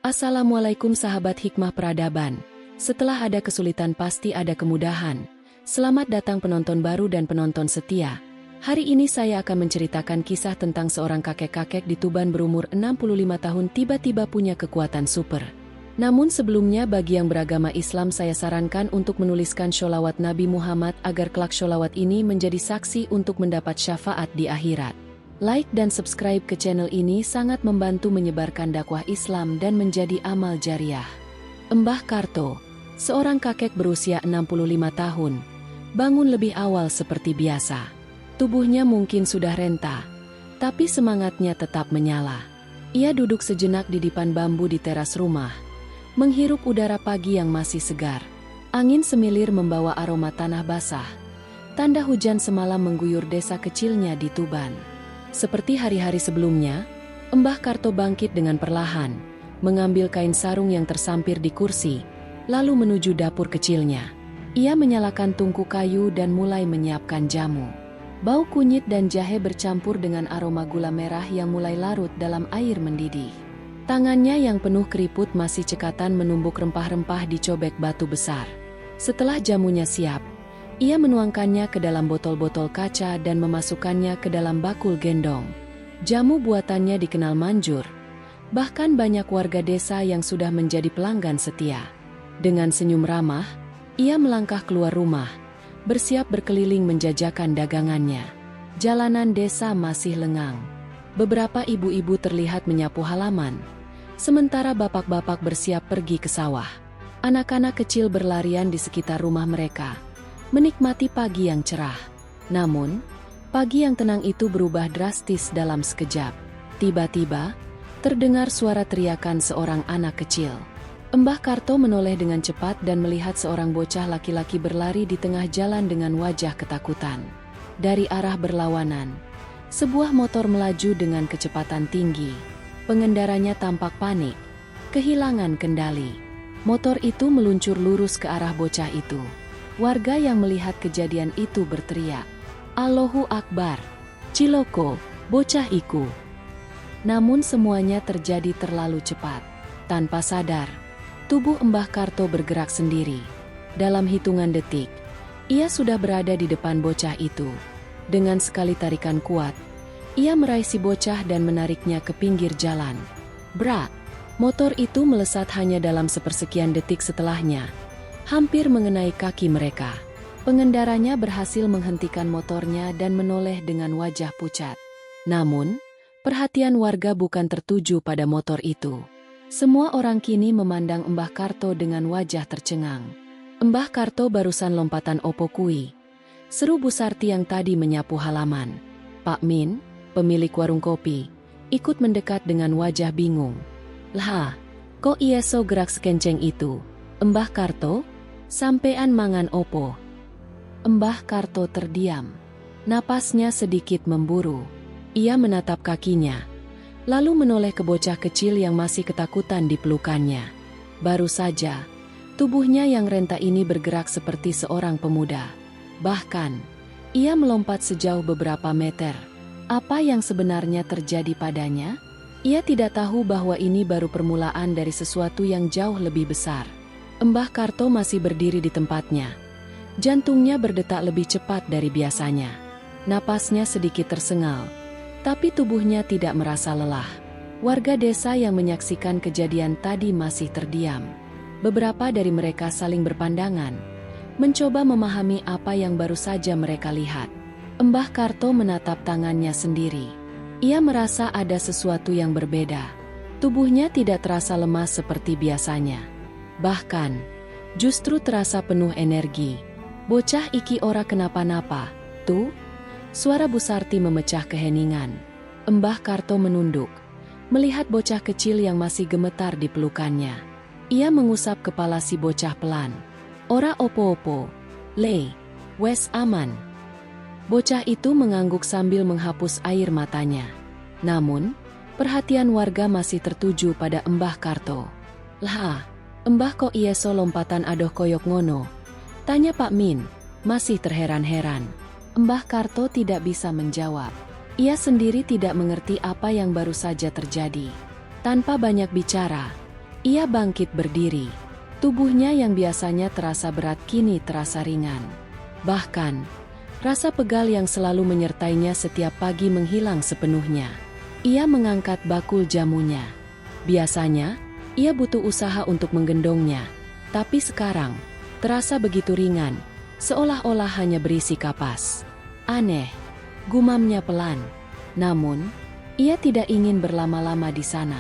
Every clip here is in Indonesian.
Assalamualaikum sahabat hikmah peradaban. Setelah ada kesulitan pasti ada kemudahan. Selamat datang penonton baru dan penonton setia. Hari ini saya akan menceritakan kisah tentang seorang kakek-kakek di Tuban berumur 65 tahun tiba-tiba punya kekuatan super. Namun sebelumnya bagi yang beragama Islam saya sarankan untuk menuliskan sholawat Nabi Muhammad agar kelak sholawat ini menjadi saksi untuk mendapat syafaat di akhirat. Like dan subscribe ke channel ini sangat membantu menyebarkan dakwah Islam dan menjadi amal jariah. Mbah Karto, seorang kakek berusia 65 tahun, bangun lebih awal seperti biasa. Tubuhnya mungkin sudah renta, tapi semangatnya tetap menyala. Ia duduk sejenak di dipan bambu di teras rumah, menghirup udara pagi yang masih segar. Angin semilir membawa aroma tanah basah. Tanda hujan semalam mengguyur desa kecilnya di Tuban. Seperti hari-hari sebelumnya, Mbah Karto bangkit dengan perlahan, mengambil kain sarung yang tersampir di kursi, lalu menuju dapur kecilnya. Ia menyalakan tungku kayu dan mulai menyiapkan jamu. Bau kunyit dan jahe bercampur dengan aroma gula merah yang mulai larut dalam air mendidih. Tangannya yang penuh keriput masih cekatan menumbuk rempah-rempah di cobek batu besar. Setelah jamunya siap, ia menuangkannya ke dalam botol-botol kaca dan memasukkannya ke dalam bakul gendong. Jamu buatannya dikenal manjur. Bahkan banyak warga desa yang sudah menjadi pelanggan setia. Dengan senyum ramah, ia melangkah keluar rumah, bersiap berkeliling menjajakan dagangannya. Jalanan desa masih lengang. Beberapa ibu-ibu terlihat menyapu halaman, sementara bapak-bapak bersiap pergi ke sawah. Anak-anak kecil berlarian di sekitar rumah mereka, menikmati pagi yang cerah. Namun, pagi yang tenang itu berubah drastis dalam sekejap. Tiba-tiba, terdengar suara teriakan seorang anak kecil. Mbah Karto menoleh dengan cepat dan melihat seorang bocah laki-laki berlari di tengah jalan dengan wajah ketakutan. Dari arah berlawanan, sebuah motor melaju dengan kecepatan tinggi. Pengendaranya tampak panik, kehilangan kendali. Motor itu meluncur lurus ke arah bocah itu. Warga yang melihat kejadian itu berteriak, "Allahu Akbar! Ciloko, bocah iku!" Namun semuanya terjadi terlalu cepat. Tanpa sadar, tubuh Mbah Karto bergerak sendiri. Dalam hitungan detik, ia sudah berada di depan bocah itu. Dengan sekali tarikan kuat, ia meraih si bocah dan menariknya ke pinggir jalan. Brak! Motor itu melesat hanya dalam sepersekian detik setelahnya, hampir mengenai kaki mereka. Pengendaranya berhasil menghentikan motornya dan menoleh dengan wajah pucat. Namun, perhatian warga bukan tertuju pada motor itu. Semua orang kini memandang Mbah Karto dengan wajah tercengang. "Mbah Karto barusan lompatan opo kui?" seru Bu Sarti yang tadi menyapu halaman. Pak Min, pemilik warung kopi, ikut mendekat dengan wajah bingung. "Lah, kok iya so gerak sekenceng itu, Mbah Karto? Sampean mangan opo?" Mbah Karto terdiam. Napasnya sedikit memburu. Ia menatap kakinya, lalu menoleh ke bocah kecil yang masih ketakutan di pelukannya. Baru saja, tubuhnya yang renta ini bergerak seperti seorang pemuda. Bahkan, ia melompat sejauh beberapa meter. Apa yang sebenarnya terjadi padanya? Ia tidak tahu bahwa ini baru permulaan dari sesuatu yang jauh lebih besar. Mbah Karto masih berdiri di tempatnya. Jantungnya berdetak lebih cepat dari biasanya. Napasnya sedikit tersengal, tapi tubuhnya tidak merasa lelah. Warga desa yang menyaksikan kejadian tadi masih terdiam. Beberapa dari mereka saling berpandangan, mencoba memahami apa yang baru saja mereka lihat. Mbah Karto menatap tangannya sendiri. Ia merasa ada sesuatu yang berbeda. Tubuhnya tidak terasa lemas seperti biasanya. Bahkan, justru terasa penuh energi. "Bocah iki ora kenapa-napa, tuh?" Suara Bu Sarti memecah keheningan. Mbah Karto menunduk, melihat bocah kecil yang masih gemetar di pelukannya. Ia mengusap kepala si bocah pelan. "Ora opo-opo, le, wes aman." Bocah itu mengangguk sambil menghapus air matanya. Namun, perhatian warga masih tertuju pada Mbah Karto. "Lah, Mbah kok iya so lompatan adoh koyok ngono?" tanya Pak Min, masih terheran-heran. Mbah Karto tidak bisa menjawab. Ia sendiri tidak mengerti apa yang baru saja terjadi. Tanpa banyak bicara, Ia bangkit berdiri. Tubuhnya yang biasanya terasa berat kini terasa ringan. Bahkan, rasa pegal yang selalu menyertainya setiap pagi menghilang sepenuhnya. Ia mengangkat bakul jamunya. Biasanya, ia butuh usaha untuk menggendongnya. Tapi sekarang, terasa begitu ringan, seolah-olah hanya berisi kapas. Aneh, gumamnya pelan. Namun, ia tidak ingin berlama-lama di sana.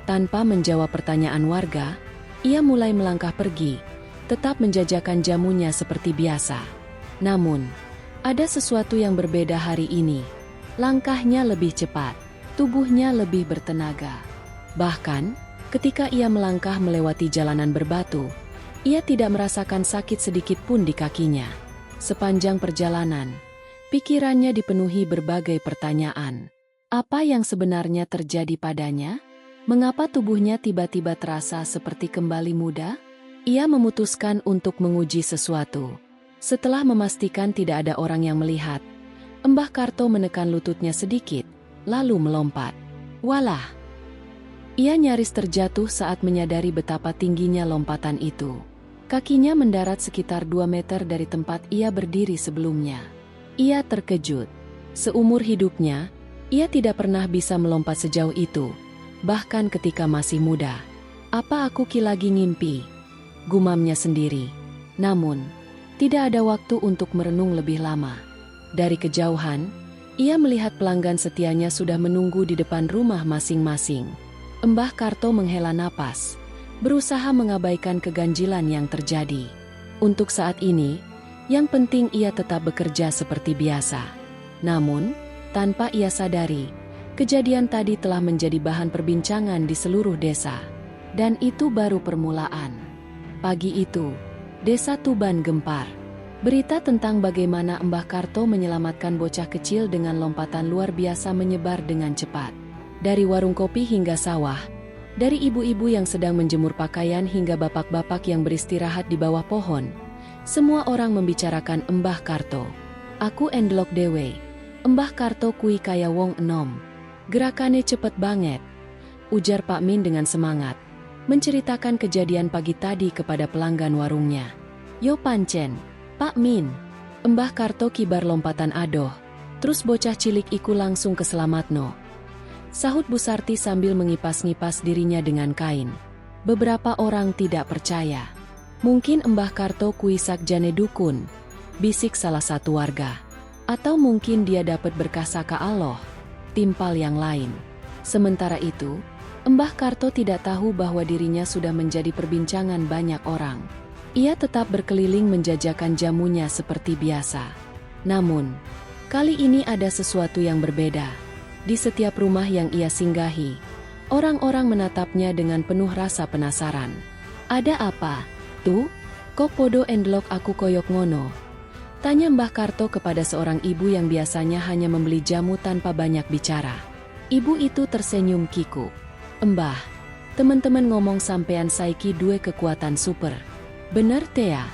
Tanpa menjawab pertanyaan warga, ia mulai melangkah pergi, tetap menjajakan jamunya seperti biasa. Namun, ada sesuatu yang berbeda hari ini. Langkahnya lebih cepat, tubuhnya lebih bertenaga. Bahkan, ketika ia melangkah melewati jalanan berbatu, ia tidak merasakan sakit sedikit pun di kakinya. Sepanjang perjalanan, pikirannya dipenuhi berbagai pertanyaan. Apa yang sebenarnya terjadi padanya? Mengapa tubuhnya tiba-tiba terasa seperti kembali muda? Ia memutuskan untuk menguji sesuatu. Setelah memastikan tidak ada orang yang melihat, Mbah Karto menekan lututnya sedikit, lalu melompat. Walah! Ia nyaris terjatuh saat menyadari betapa tingginya lompatan itu. Kakinya mendarat sekitar 2 meter dari tempat ia berdiri sebelumnya. Ia terkejut. Seumur hidupnya, ia tidak pernah bisa melompat sejauh itu. Bahkan ketika masih muda. Apa aku lagi ngimpi? Gumamnya sendiri. Namun, tidak ada waktu untuk merenung lebih lama. Dari kejauhan, ia melihat pelanggan setianya sudah menunggu di depan rumah masing-masing. Mbah Karto menghela napas, berusaha mengabaikan keganjilan yang terjadi. Untuk saat ini, yang penting ia tetap bekerja seperti biasa. Namun, tanpa ia sadari, kejadian tadi telah menjadi bahan perbincangan di seluruh desa. Dan itu baru permulaan. Pagi itu, desa Tuban gempar. Berita tentang bagaimana Mbah Karto menyelamatkan bocah kecil dengan lompatan luar biasa menyebar dengan cepat. Dari warung kopi hingga sawah, dari ibu-ibu yang sedang menjemur pakaian hingga bapak-bapak yang beristirahat di bawah pohon, semua orang membicarakan Mbah Karto. Aku endelok dewe. Mbah Karto kui kaya wong enom. Gerakannya cepet banget, ujar Pak Min dengan semangat, menceritakan kejadian pagi tadi kepada pelanggan warungnya. Yo pancen, Pak Min. Mbah Karto kibar lompatan adoh, terus bocah cilik iku langsung keselamatno. Sahut Bu Sarti sambil mengipas-ngipas dirinya dengan kain. Beberapa orang tidak percaya. Mungkin Mbah Karto kui sakjane dukun, bisik salah satu warga. Atau mungkin dia dapat berkah saka Allah, timpal yang lain. Sementara itu, Mbah Karto tidak tahu bahwa dirinya sudah menjadi perbincangan banyak orang. Ia tetap berkeliling menjajakan jamunya seperti biasa. Namun, kali ini ada sesuatu yang berbeda. Di setiap rumah yang ia singgahi, orang-orang menatapnya dengan penuh rasa penasaran. Ada apa? Tuh, kok podo endelok aku koyok ngono? Tanya Mbah Karto kepada seorang ibu yang biasanya hanya membeli jamu tanpa banyak bicara. Ibu itu tersenyum kiku. Mbah, teman-teman ngomong sampean saiki duwe kekuatan super. Bener Tea?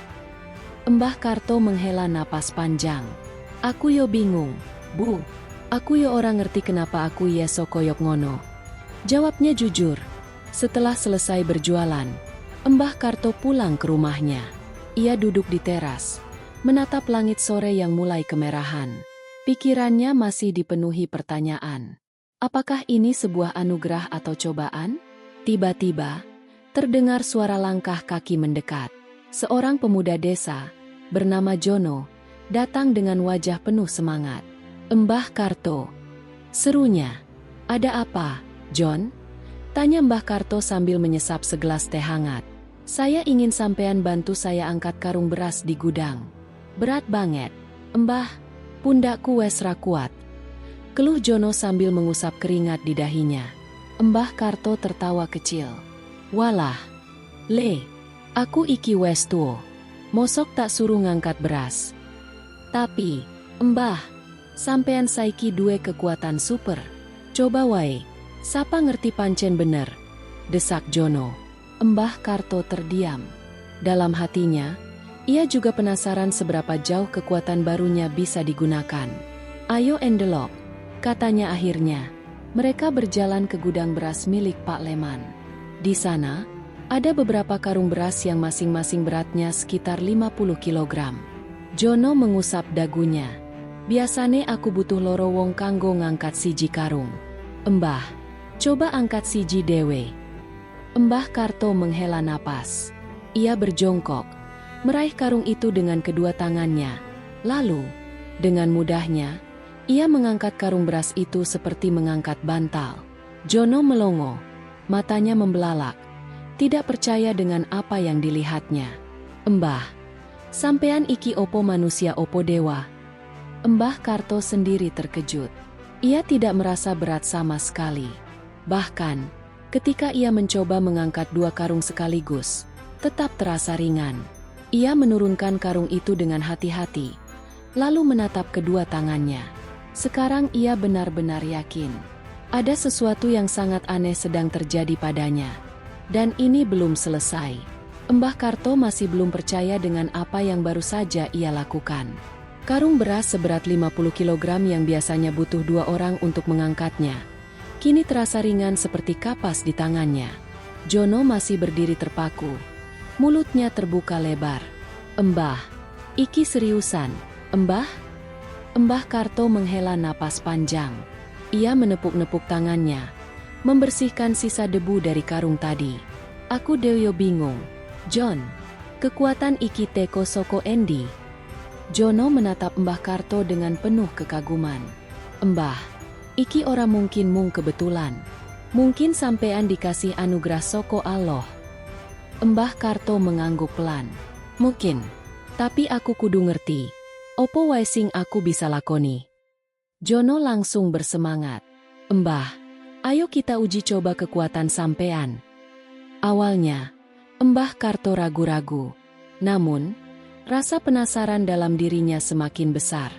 Mbah Karto menghela napas panjang. Aku yo bingung, Bu. Aku yo orang ngerti kenapa aku so koyok ngono. Jawabnya jujur. Setelah selesai berjualan, Mbah Karto pulang ke rumahnya. Ia duduk di teras, menatap langit sore yang mulai kemerahan. Pikirannya masih dipenuhi pertanyaan. Apakah ini sebuah anugerah atau cobaan? Tiba-tiba, terdengar suara langkah kaki mendekat. Seorang pemuda desa, bernama Jono, datang dengan wajah penuh semangat. Mbah Karto, serunya. Ada apa, John? Tanya Mbah Karto sambil menyesap segelas teh hangat. Saya ingin sampean bantu saya angkat karung beras di gudang. Berat banget, Mbah, pundakku wes ra kuat. Keluh Jono sambil mengusap keringat di dahinya. Mbah Karto tertawa kecil. Walah, Le, aku iki wes tuo. Mosok tak suruh ngangkat beras. Tapi, Mbah, sampean saiki duwe kekuatan super. Coba wae, sapa ngerti pancen bener, desak Jono. Mbah Karto terdiam. Dalam hatinya, ia juga penasaran seberapa jauh kekuatan barunya bisa digunakan. Ayo endelok, katanya akhirnya. Mereka berjalan ke gudang beras milik Pak Leman. Di sana, Ada beberapa karung beras yang masing-masing beratnya sekitar 50 kilogram. Jono mengusap dagunya. Biasane aku butuh loro wong kanggo ngangkat siji karung. Embah, coba angkat siji dewe. Embah Karto menghela napas. Ia berjongkok, meraih karung itu dengan kedua tangannya. Lalu, dengan mudahnya, ia mengangkat karung beras itu seperti mengangkat bantal. Jono melongo, matanya membelalak, tidak percaya dengan apa yang dilihatnya. Embah, sampean iki opo manusia opo dewa? Embah Karto sendiri terkejut. Ia tidak merasa berat sama sekali. Bahkan, ketika ia mencoba mengangkat dua karung sekaligus, tetap terasa ringan. Ia menurunkan karung itu dengan hati-hati, lalu menatap kedua tangannya. Sekarang ia benar-benar yakin. Ada sesuatu yang sangat aneh sedang terjadi padanya. Dan ini belum selesai. Embah Karto masih belum percaya dengan apa yang baru saja ia lakukan. Karung beras seberat 50 kg yang biasanya butuh 2 orang untuk mengangkatnya, kini terasa ringan seperti kapas di tangannya. Jono masih berdiri terpaku. Mulutnya terbuka lebar. Embah, iki seriusan, Embah? Embah Karto menghela napas panjang. Ia menepuk-nepuk tangannya, membersihkan sisa debu dari karung tadi. Aku deyo bingung. John, kekuatan iki teko soko endi? Jono menatap Embah Karto dengan penuh kekaguman. Embah, iki ora mungkin mung kebetulan. Mungkin sampean dikasih anugerah soko Allah. Embah Karto mengangguk pelan. Mungkin, tapi aku kudu ngerti. Opo wae sing aku bisa lakoni? Jono langsung bersemangat. Embah, ayo kita uji coba kekuatan sampean. Awalnya, Embah Karto ragu-ragu. Namun, rasa penasaran dalam dirinya semakin besar.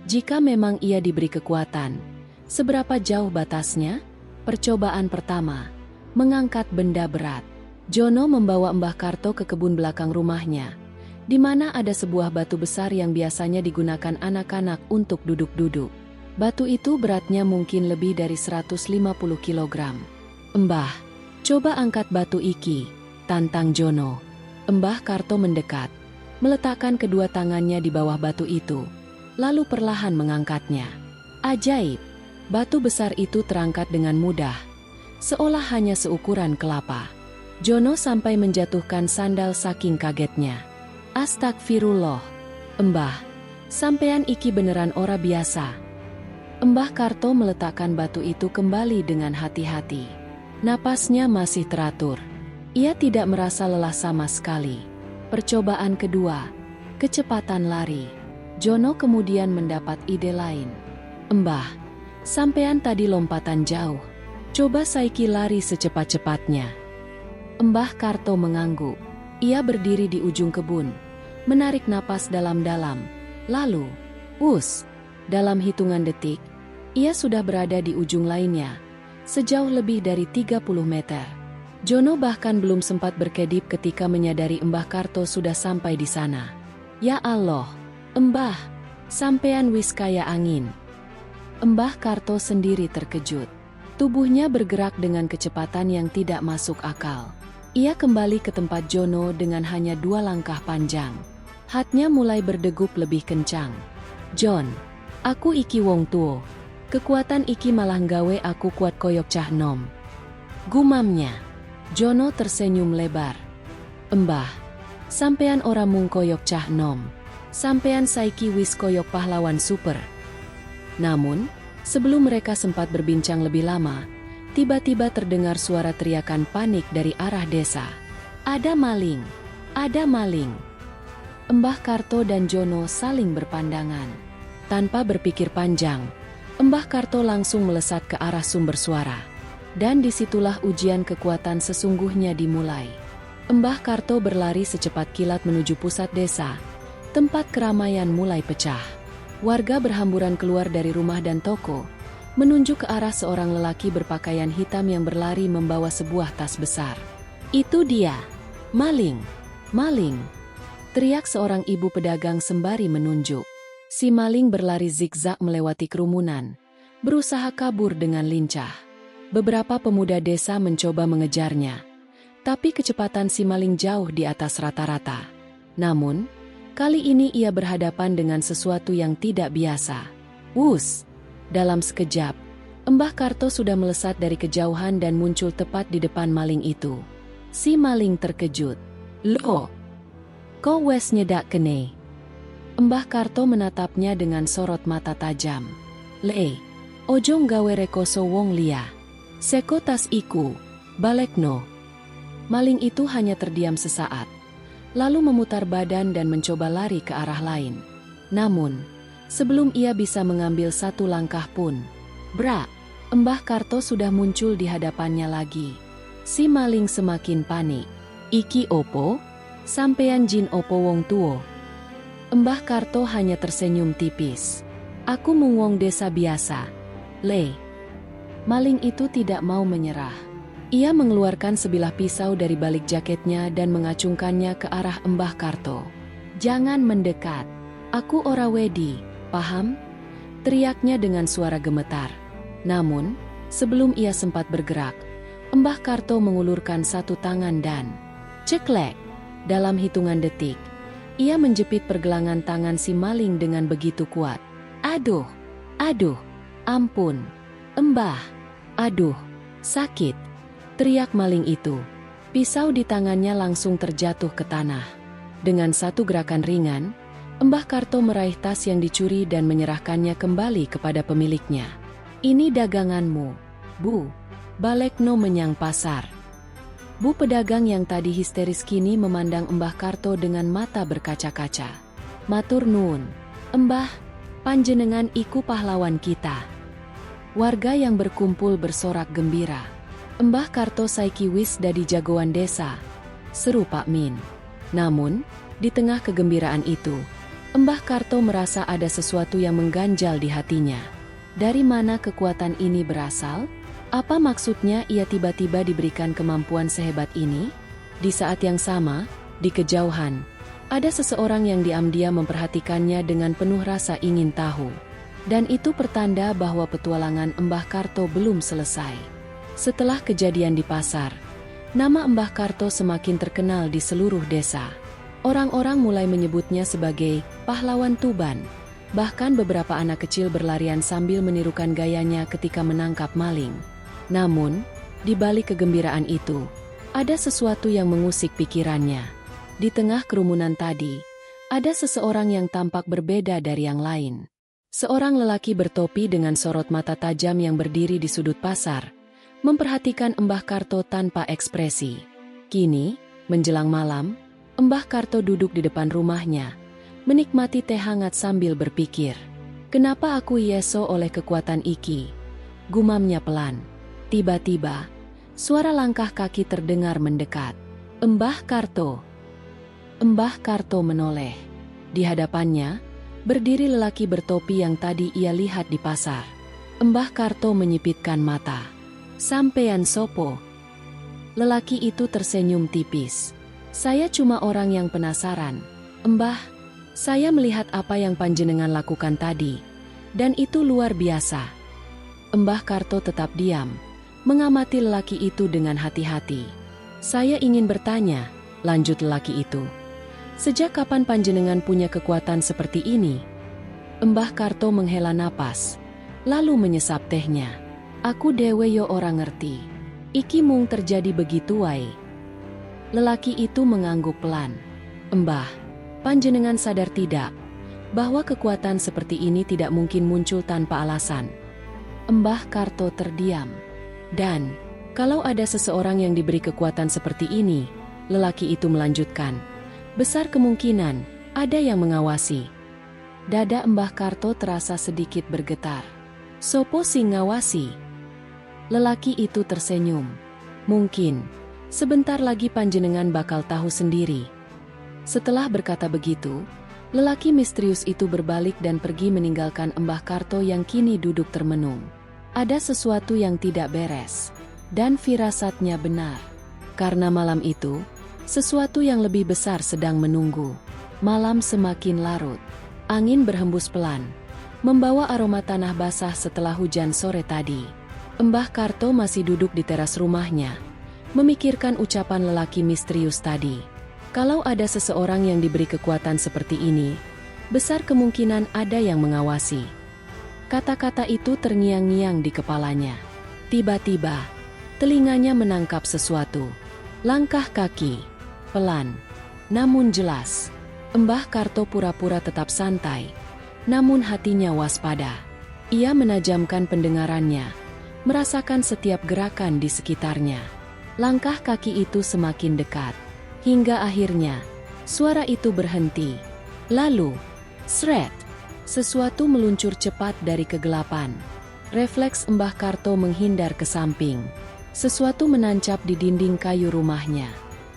Jika memang ia diberi kekuatan, seberapa jauh batasnya? Percobaan pertama, mengangkat benda berat. Jono membawa Embah Karto ke kebun belakang rumahnya, di mana ada sebuah batu besar yang biasanya digunakan anak-anak untuk duduk-duduk. Batu itu beratnya mungkin lebih dari 150 kg. Embah, coba angkat batu iki, tantang Jono. Embah Karto mendekat, meletakkan kedua tangannya di bawah batu itu, lalu perlahan mengangkatnya. Ajaib, batu besar itu terangkat dengan mudah, seolah hanya seukuran kelapa. Jono sampai menjatuhkan sandal saking kagetnya. Astagfirullah, Embah, sampean iki beneran ora biasa. Embah Karto meletakkan batu itu kembali dengan hati-hati. Napasnya masih teratur. Ia tidak merasa lelah sama sekali. Percobaan kedua, kecepatan lari. Jono kemudian mendapat ide lain. Embah, sampean tadi lompatan jauh. Coba saiki lari secepat-cepatnya. Embah Karto mengangguk. Ia berdiri di ujung kebun, menarik napas dalam-dalam. Lalu, dalam hitungan detik, ia sudah berada di ujung lainnya, sejauh lebih dari 30 meter. Jono bahkan belum sempat berkedip ketika menyadari Embah Karto sudah sampai di sana. Ya Allah, Embah, sampean wis kaya angin. Embah Karto sendiri terkejut. Tubuhnya bergerak dengan kecepatan yang tidak masuk akal. Ia kembali ke tempat Jono dengan hanya 2 langkah panjang. Hatnya mulai berdegup lebih kencang. John, aku iki wong tuo. Kekuatan iki malah nggawe aku kuat koyok cah nom. Gumamnya. Jono tersenyum lebar. Embah, sampean ora mung koyok cah nom. Sampean saiki wis koyok pahlawan super. Namun, sebelum mereka sempat berbincang lebih lama, tiba-tiba terdengar suara teriakan panik dari arah desa. Ada maling! Ada maling! Embah Karto dan Jono saling berpandangan. Tanpa berpikir panjang, Embah Karto langsung melesat ke arah sumber suara. Dan disitulah ujian kekuatan sesungguhnya dimulai. Embah Karto berlari secepat kilat menuju pusat desa. Tempat keramaian mulai pecah. Warga berhamburan keluar dari rumah dan toko, menunjuk ke arah seorang lelaki berpakaian hitam yang berlari membawa sebuah tas besar. Itu dia! Maling! Maling! Teriak seorang ibu pedagang sembari menunjuk. Si maling berlari zigzag melewati kerumunan, berusaha kabur dengan lincah. Beberapa pemuda desa mencoba mengejarnya, Tapi kecepatan si maling jauh di atas rata-rata. Namun, kali ini ia berhadapan dengan sesuatu yang tidak biasa. Wus! Dalam sekejap, Mbah Karto sudah melesat dari kejauhan dan muncul tepat di depan maling itu. Si maling terkejut. Loh! Kau wes nyedak kene? Mbah Karto menatapnya dengan sorot mata tajam. Le, ojo nggawe rekoso wong liya. Seko tas iku, balekno. Maling itu hanya terdiam sesaat, lalu memutar badan dan mencoba lari ke arah lain. Namun, sebelum ia bisa mengambil satu langkah pun, brak, Mbah Karto sudah muncul di hadapannya lagi. Si maling semakin panik. Iki opo? Sampean jin opo wong tuo? Mbah Karto hanya tersenyum tipis. Aku mung wong desa biasa. Le. Maling itu tidak mau menyerah. Ia mengeluarkan sebilah pisau dari balik jaketnya dan mengacungkannya ke arah Mbah Karto. Jangan mendekat. Aku ora wedi, paham? Teriaknya dengan suara gemetar. Namun, sebelum ia sempat bergerak, Mbah Karto mengulurkan satu tangan dan ceklek. Dalam hitungan detik, ia menjepit pergelangan tangan si maling dengan begitu kuat. Aduh, ampun, Mbah, aduh, sakit. Teriak maling itu. Pisau di tangannya langsung terjatuh ke tanah. Dengan satu gerakan ringan, Mbah Karto meraih tas yang dicuri dan menyerahkannya kembali kepada pemiliknya. Ini daganganmu, Bu. Balekno menyang pasar. Bu pedagang yang tadi histeris kini memandang Mbah Karto dengan mata berkaca-kaca. Matur nuwun, Mbah, panjenengan iku pahlawan kita. Warga yang berkumpul bersorak gembira. Mbah Karto saiki wis dadi jagoan desa, seru Pak Min. Namun, di tengah kegembiraan itu, Mbah Karto merasa ada sesuatu yang mengganjal di hatinya. Dari mana kekuatan ini berasal? Apa maksudnya ia tiba-tiba diberikan kemampuan sehebat ini? Di saat yang sama, di kejauhan, ada seseorang yang diam-diam memperhatikannya dengan penuh rasa ingin tahu. Dan itu pertanda bahwa petualangan Mbah Karto belum selesai. Setelah kejadian di pasar, nama Mbah Karto semakin terkenal di seluruh desa. Orang-orang mulai menyebutnya sebagai pahlawan Tuban. Bahkan beberapa anak kecil berlarian sambil menirukan gayanya ketika menangkap maling. Namun, di balik kegembiraan itu, ada sesuatu yang mengusik pikirannya. Di tengah kerumunan tadi, ada seseorang yang tampak berbeda dari yang lain. Seorang lelaki bertopi dengan sorot mata tajam yang berdiri di sudut pasar, memperhatikan Mbah Karto tanpa ekspresi. Kini, menjelang malam, Mbah Karto duduk di depan rumahnya, menikmati teh hangat sambil berpikir. Kenapa aku yeso oleh kekuatan iki? Gumamnya pelan. Tiba-tiba, suara langkah kaki terdengar mendekat. Mbah Karto. Mbah Karto menoleh. Di hadapannya, berdiri lelaki bertopi yang tadi ia lihat di pasar. Mbah Karto menyipitkan mata. Sampean sopo? Lelaki itu tersenyum tipis. Saya cuma orang yang penasaran. Mbah, saya melihat apa yang panjenengan lakukan tadi. Dan itu luar biasa. Mbah Karto tetap diam, mengamati lelaki itu dengan hati-hati. Saya ingin bertanya, lanjut lelaki itu. Sejak kapan panjenengan punya kekuatan seperti ini? Mbah Karto menghela napas, lalu menyesap tehnya. Aku dewe yo orang ngerti. Iki mung terjadi begitu wae. Lelaki itu mengangguk pelan. Mbah, panjenengan sadar tidak bahwa kekuatan seperti ini tidak mungkin muncul tanpa alasan? Mbah Karto terdiam. Dan, kalau ada seseorang yang diberi kekuatan seperti ini, lelaki itu melanjutkan, besar kemungkinan ada yang mengawasi. Dada Mbah Karto terasa sedikit bergetar. Sopo sing ngawasi? Lelaki itu tersenyum. Mungkin, sebentar lagi panjenengan bakal tahu sendiri. Setelah berkata begitu, lelaki misterius itu berbalik dan pergi meninggalkan Mbah Karto yang kini duduk termenung. Ada sesuatu yang tidak beres. Dan firasatnya benar. Karena malam itu, sesuatu yang lebih besar sedang menunggu. Malam semakin larut. Angin berhembus pelan, membawa aroma tanah basah setelah hujan sore tadi. Mbah Karto masih duduk di teras rumahnya, memikirkan ucapan lelaki misterius tadi. Kalau ada seseorang yang diberi kekuatan seperti ini, besar kemungkinan ada yang mengawasi. Kata-kata itu terngiang-ngiang di kepalanya. Tiba-tiba, telinganya menangkap sesuatu. Langkah kaki, pelan, namun jelas. Mbah Karto pura-pura tetap santai, namun hatinya waspada. Ia menajamkan pendengarannya, merasakan setiap gerakan di sekitarnya. Langkah kaki itu semakin dekat, hingga akhirnya, suara itu berhenti. Lalu, sret, sesuatu meluncur cepat dari kegelapan. Refleks Mbah Karto menghindar ke samping. Sesuatu menancap di dinding kayu rumahnya.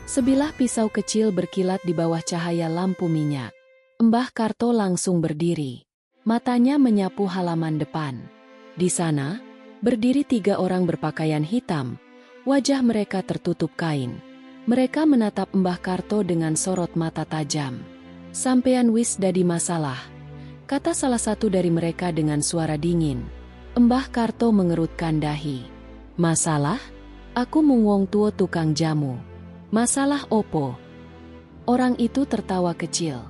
Sebilah pisau kecil berkilat di bawah cahaya lampu minyak. Mbah Karto langsung berdiri. Matanya menyapu halaman depan. Di sana, berdiri 3 orang berpakaian hitam. Wajah mereka tertutup kain. Mereka menatap Mbah Karto dengan sorot mata tajam. "Sampean wis dadi masalah," kata salah satu dari mereka dengan suara dingin. Mbah Karto mengerutkan dahi. "Masalah? Aku mung wong tuwa tukang jamu. Masalah opo?" Orang itu tertawa kecil.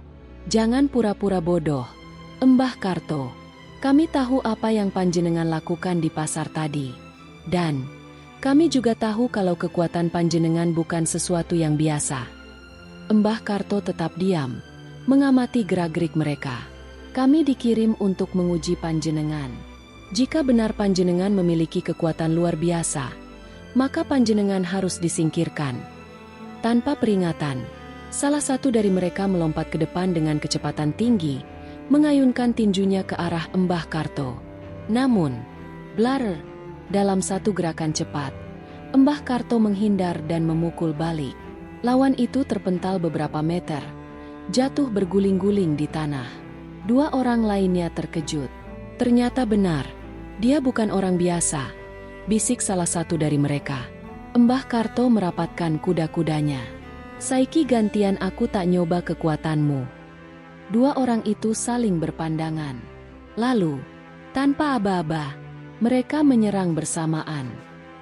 "Jangan pura-pura bodoh, Mbah Karto. Kami tahu apa yang panjenengan lakukan di pasar tadi. Dan kami juga tahu kalau kekuatan panjenengan bukan sesuatu yang biasa." Mbah Karto tetap diam, mengamati gerak-gerik mereka. "Kami dikirim untuk menguji panjenengan. Jika benar panjenengan memiliki kekuatan luar biasa, maka panjenengan harus disingkirkan." Tanpa peringatan, salah satu dari mereka melompat ke depan dengan kecepatan tinggi, mengayunkan tinjunya ke arah Mbah Karto. Namun, blar, dalam satu gerakan cepat, Mbah Karto menghindar dan memukul balik. Lawan itu terpental beberapa meter, jatuh berguling-guling di tanah. 2 orang lainnya terkejut. "Ternyata benar, dia bukan orang biasa," bisik salah satu dari mereka. Mbah Karto merapatkan kuda-kudanya. "Saiki gantian aku tak nyoba kekuatanmu." 2 orang itu saling berpandangan. Lalu, tanpa aba-aba, mereka menyerang bersamaan.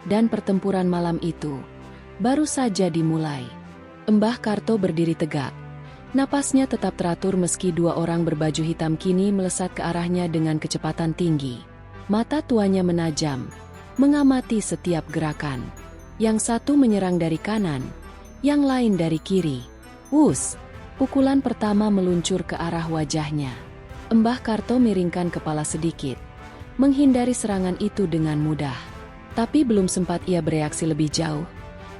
Dan pertempuran malam itu baru saja dimulai. Mbah Karto berdiri tegak. Napasnya tetap teratur meski 2 orang berbaju hitam kini melesat ke arahnya dengan kecepatan tinggi. Mata tuanya menajam, mengamati setiap gerakan. Yang satu menyerang dari kanan, yang lain dari kiri. Wus! Pukulan pertama meluncur ke arah wajahnya. Mbah Karto miringkan kepala sedikit, menghindari serangan itu dengan mudah. Tapi belum sempat ia bereaksi lebih jauh,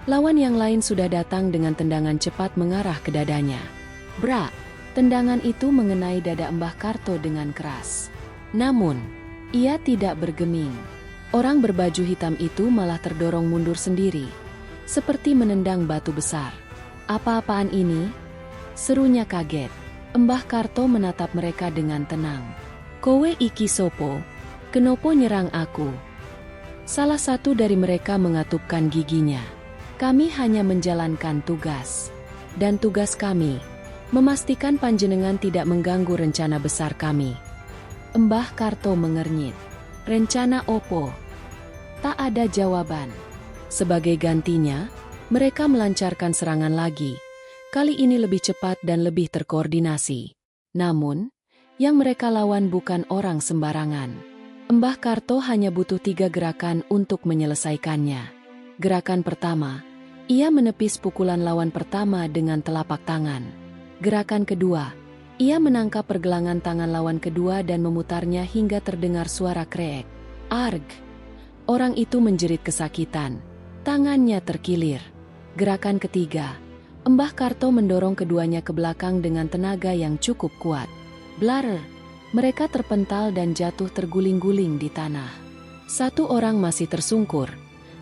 lawan yang lain sudah datang dengan tendangan cepat mengarah ke dadanya. Brak! Tendangan itu mengenai dada Mbah Karto dengan keras. Namun, ia tidak bergeming. Orang berbaju hitam itu malah terdorong mundur sendiri, seperti menendang batu besar. "Apa-apaan ini?" serunya kaget. Mbah Karto menatap mereka dengan tenang. "Kowe iki sopo? Kenopo nyerang aku?" Salah satu dari mereka mengatupkan giginya. "Kami hanya menjalankan tugas. Dan tugas kami, memastikan panjenengan tidak mengganggu rencana besar kami." Mbah Karto mengernyit. "Rencana opo?" Tak ada jawaban. Sebagai gantinya, mereka melancarkan serangan lagi. Kali ini lebih cepat dan lebih terkoordinasi. Namun, yang mereka lawan bukan orang sembarangan. Mbah Karto hanya butuh 3 gerakan untuk menyelesaikannya. Gerakan pertama, ia menepis pukulan lawan pertama dengan telapak tangan. Gerakan kedua, ia menangkap pergelangan tangan lawan kedua dan memutarnya hingga terdengar suara kreek. Arg! Orang itu menjerit kesakitan. Tangannya terkilir. Gerakan ketiga, Mbah Karto mendorong keduanya ke belakang dengan tenaga yang cukup kuat. Blar! Mereka terpental dan jatuh terguling-guling di tanah. 1 orang masih tersungkur,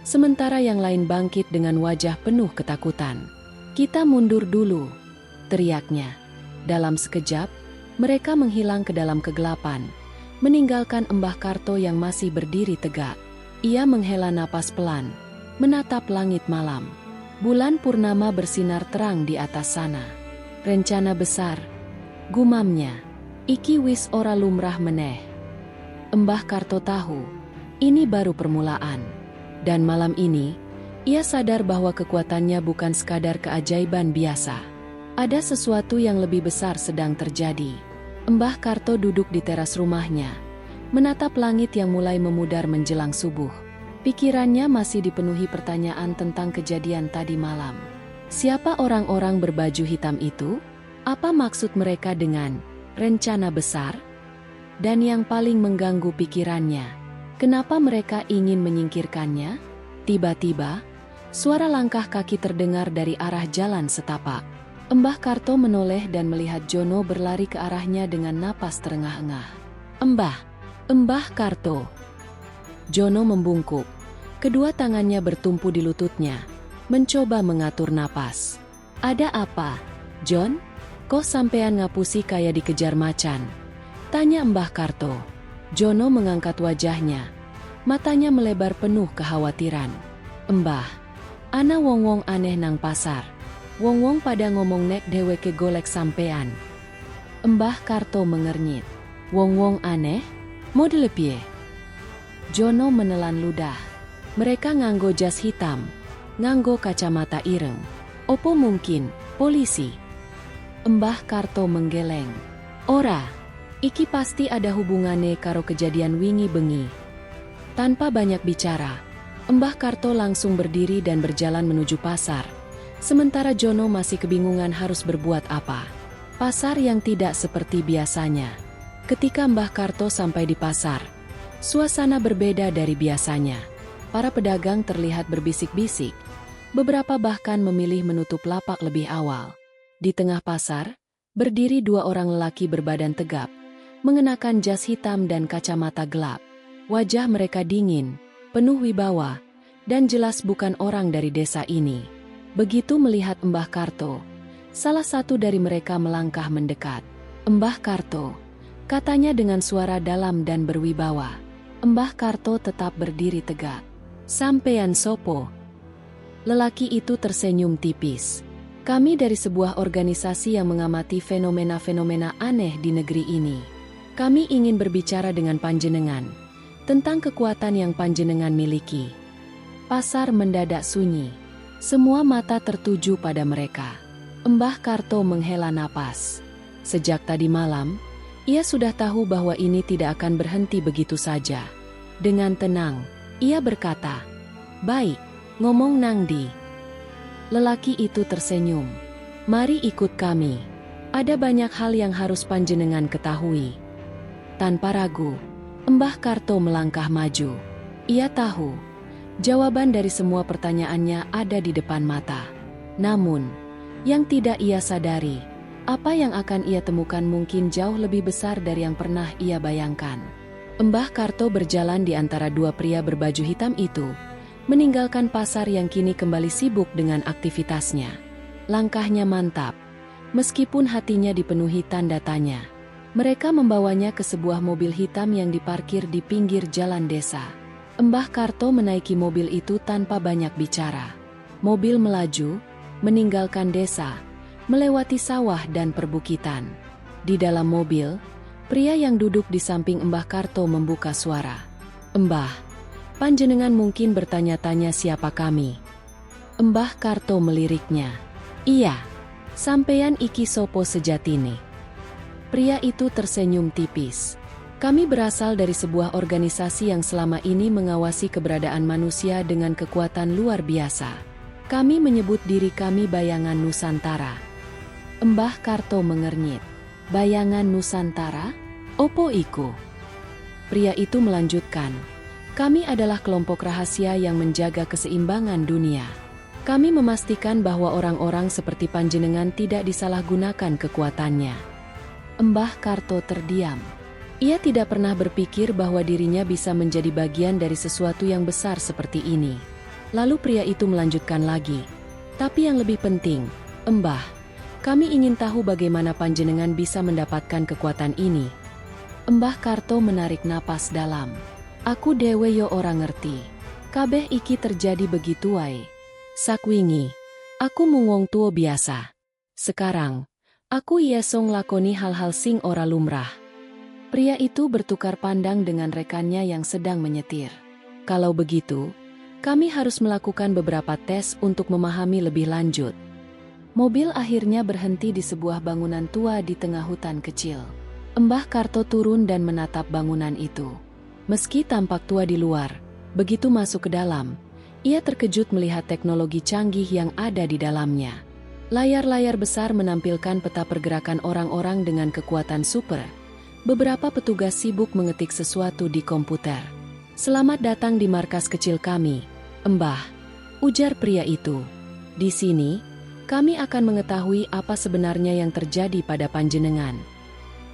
sementara yang lain bangkit dengan wajah penuh ketakutan. "Kita mundur dulu!" teriaknya. Dalam sekejap, mereka menghilang ke dalam kegelapan, meninggalkan Mbah Karto yang masih berdiri tegak. Ia menghela napas pelan, menatap langit malam. Bulan purnama bersinar terang di atas sana. "Rencana besar," gumamnya. "Iki wis ora lumrah meneh." Mbah Karto tahu, ini baru permulaan. Dan malam ini, Ia sadar bahwa kekuatannya bukan sekadar keajaiban biasa. Ada sesuatu yang lebih besar sedang terjadi. Mbah Karto duduk di teras rumahnya, menatap langit yang mulai memudar menjelang subuh. Pikirannya masih dipenuhi pertanyaan tentang kejadian tadi malam. Siapa orang-orang berbaju hitam itu? Apa maksud mereka dengan rencana besar? Dan yang paling mengganggu pikirannya, kenapa mereka ingin menyingkirkannya? Tiba-tiba, suara langkah kaki terdengar dari arah jalan setapak. Mbah Karto menoleh dan melihat Jono berlari ke arahnya dengan napas terengah-engah. Mbah Karto. Jono membungkuk. Kedua tangannya bertumpu di lututnya, mencoba mengatur napas. Ada apa, John? Kok sampean ngapusi kayak dikejar macan? Tanya Mbah Karto. Jono mengangkat wajahnya. Matanya melebar penuh kekhawatiran. Mbah, ana wong-wong aneh nang pasar. Wong-wong pada ngomong nek dheweke golek sampean. Mbah Karto mengernyit. Wong-wong aneh? Modele piye? Jono menelan ludah. Mereka nganggo jas hitam, nganggo kacamata ireng. Opo mungkin, polisi? Mbah Karto menggeleng. Ora, iki pasti ada hubungane karo kejadian wingi bengi. Tanpa banyak bicara, Mbah Karto langsung berdiri dan berjalan menuju pasar. Sementara Jono masih kebingungan harus berbuat apa. Pasar yang tidak seperti biasanya. Ketika Mbah Karto sampai di pasar, suasana berbeda dari biasanya. Para pedagang terlihat berbisik-bisik. Beberapa bahkan memilih menutup lapak lebih awal. Di tengah pasar, berdiri dua orang lelaki berbadan tegap, mengenakan jas hitam dan kacamata gelap. Wajah mereka dingin, penuh wibawa, dan jelas bukan orang dari desa ini. Begitu melihat Mbah Karto, salah satu dari mereka melangkah mendekat. Mbah Karto, katanya dengan suara dalam dan berwibawa. Mbah Karto tetap berdiri tegak. Sampean sopo? Lelaki itu tersenyum tipis. Kami dari sebuah organisasi yang mengamati fenomena-fenomena aneh di negeri ini. Kami ingin berbicara dengan panjenengan tentang kekuatan yang panjenengan miliki. Pasar mendadak sunyi. Semua mata tertuju pada mereka. Mbah Karto menghela napas. Sejak tadi malam, ia sudah tahu bahwa ini tidak akan berhenti begitu saja. Dengan tenang, ia berkata, "Baik, ngomong nang di." Lelaki itu tersenyum. "Mari ikut kami. Ada banyak hal yang harus panjenengan ketahui." Tanpa ragu, Mbah Karto melangkah maju. Ia tahu, jawaban dari semua pertanyaannya ada di depan mata. Namun, yang tidak ia sadari, apa yang akan ia temukan mungkin jauh lebih besar dari yang pernah ia bayangkan. Mbah Karto berjalan di antara dua pria berbaju hitam itu, meninggalkan pasar yang kini kembali sibuk dengan aktivitasnya. Langkahnya mantap, meskipun hatinya dipenuhi tanda tanya. Mereka membawanya ke sebuah mobil hitam yang diparkir di pinggir jalan desa. Mbah Karto menaiki mobil itu tanpa banyak bicara. Mobil melaju, meninggalkan desa, melewati sawah dan perbukitan. Di dalam mobil, pria yang duduk di samping Mbah Karto membuka suara. "Mbah, panjenengan mungkin bertanya-tanya siapa kami." Mbah Karto meliriknya. "Iya, sampeyan iki sopo sejatine?" Pria itu tersenyum tipis. "Kami berasal dari sebuah organisasi yang selama ini mengawasi keberadaan manusia dengan kekuatan luar biasa. Kami menyebut diri kami Bayangan Nusantara." Mbah Karto mengernyit. "Bayangan Nusantara? Opo iku?" Pria itu melanjutkan. "Kami adalah kelompok rahasia yang menjaga keseimbangan dunia. Kami memastikan bahwa orang-orang seperti panjenengan tidak disalahgunakan kekuatannya." Mbah Karto terdiam. Ia tidak pernah berpikir bahwa dirinya bisa menjadi bagian dari sesuatu yang besar seperti ini. Lalu pria itu melanjutkan lagi. "Tapi yang lebih penting, Mbah, kami ingin tahu bagaimana panjenengan bisa mendapatkan kekuatan ini." Mbah Karto menarik napas dalam. "Aku dewe yo ora ngerti. Kabeh iki terjadi begitu wae. Sakwingi, aku mung wong tuwa biasa. Sekarang, aku iso nglakoni hal-hal sing ora lumrah." Pria itu bertukar pandang dengan rekannya yang sedang menyetir. "Kalau begitu, Kami harus melakukan beberapa tes untuk memahami lebih lanjut. Mobil akhirnya berhenti di sebuah bangunan tua di tengah hutan kecil. Mbah Karto turun dan menatap bangunan itu. Meski tampak tua di luar, begitu masuk ke dalam, ia terkejut melihat teknologi canggih yang ada di dalamnya. Layar-layar besar menampilkan peta pergerakan orang-orang dengan kekuatan super. Beberapa petugas sibuk mengetik sesuatu di komputer. "Selamat datang di markas kecil kami, Mbah," ujar pria itu. "Di sini, kami akan mengetahui apa sebenarnya yang terjadi pada panjenengan."